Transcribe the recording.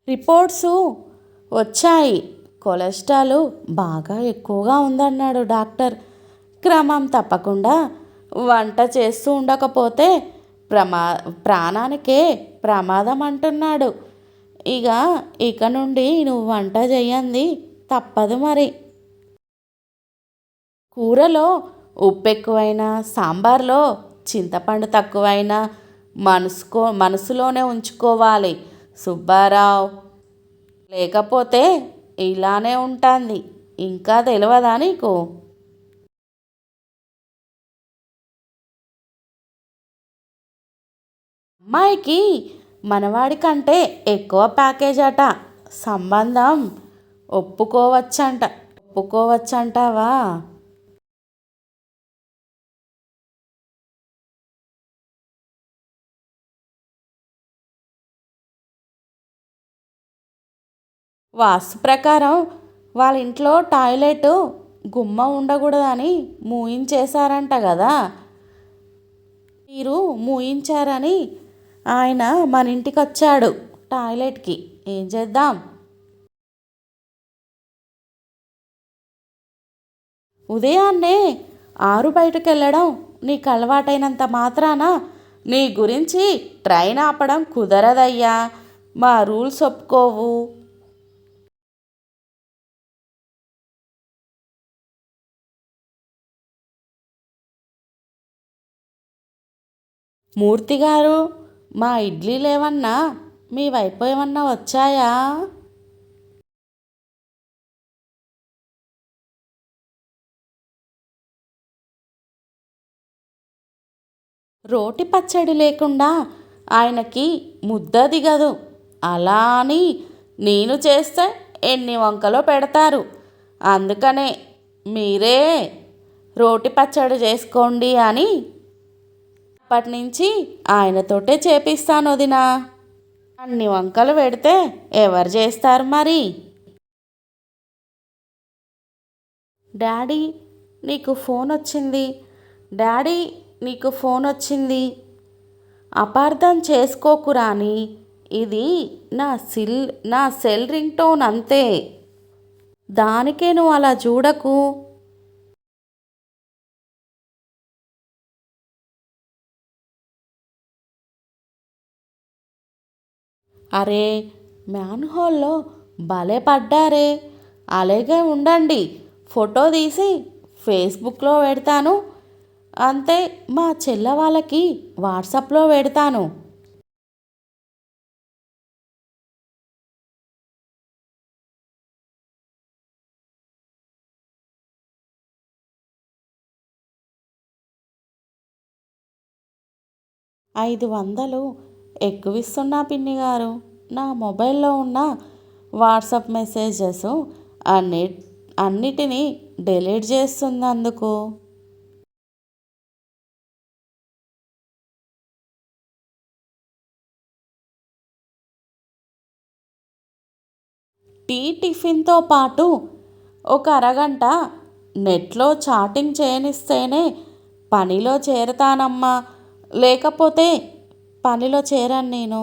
Reports వచ్చాయి. Cholesterol బాగా ఎక్కువగా ఉందన్నాడు డాక్టర్. క్రమం తప్పకుండా వంట చేస్తూ ఉండకపోతే ప్రమా ప్రాణానికే ప్రమాదం అంటున్నాడు. ఇక ఇక నుండి నువ్వు వంట చెయ్యంది తప్పదు మరి. కూరలో ఉప్పు ఎక్కువైనా, సాంబార్లో చింతపండు తక్కువైనా మనసులోనే ఉంచుకోవాలి సుబ్బారావు. లేకపోతే ఇలానే ఉంటుంది. ఇంకా తెలియదా నీకు? అమ్మాయికి మనవాడి కంటే ఎక్కువ ప్యాకేజ్ అట. సంబంధం ఒప్పుకోవచ్చంట. ఒప్పుకోవచ్చంటావా? వాస్తు ప్రకారం వాళ్ళ ఇంట్లో టాయిలెట్ గుమ్మ ఉండకూడదని మూయించేశారంట కదా. మీరు మూయించారని ఆయన మన ఇంటికి వచ్చాడు టాయిలెట్కి. ఏం చేద్దాం? ఉదయాన్నే 6 బయటకు వెళ్ళడం నీకు అలవాటైనంత మాత్రాన నీ గురించి ట్రైన్ ఆపడం కుదరదయ్యా. మా రూల్స్ ఒప్పుకోవు. మూర్తిగారు, మా ఇడ్లీలేమన్నా మీ వైపు ఏమన్నా వచ్చాయా? రోటి పచ్చడి లేకుండా ఆయనకి ముద్ద దిగదు. అలా అని నేను చేస్తే ఎన్ని వంకలో పెడతారు. అందుకనే మీరే రోటి పచ్చడి చేసుకోండి అని అప్పటి నుంచి ఆయనతోటే చేపిస్తాను వదినా. అన్ని వంకలు పెడితే ఎవరు చేస్తారు మరి? డాడీ నీకు ఫోన్ వచ్చింది. డాడీ నీకు ఫోన్ వచ్చింది. అపార్థం చేసుకోకు రాని. ఇది నా సెల్ రింగ్ టోన్ అంతే. దానికే నువ్వు అలా చూడకు. అరే మ్యాన్హోల్లో భలే పడ్డారే. అలాగే ఉండండి. ఫోటో తీసి ఫేస్బుక్లో పెడతాను. అంతే, మా చెల్ల వాళ్ళకి వాట్సాప్లో పెడతాను. $500 ఎక్కువిస్తున్నా పిన్ని గారు. నా మొబైల్లో ఉన్న వాట్సాప్ మెసేజెస్ అన్ని అన్నిటినీ డిలీట్ చేస్తున్నందుకు. టిఫిన్తో పాటు ఒక అరగంట నెట్లో చాటింగ్ చేయనిస్తేనే పనిలో చేరతానమ్మా. లేకపోతే పనిలో చేరను నేను.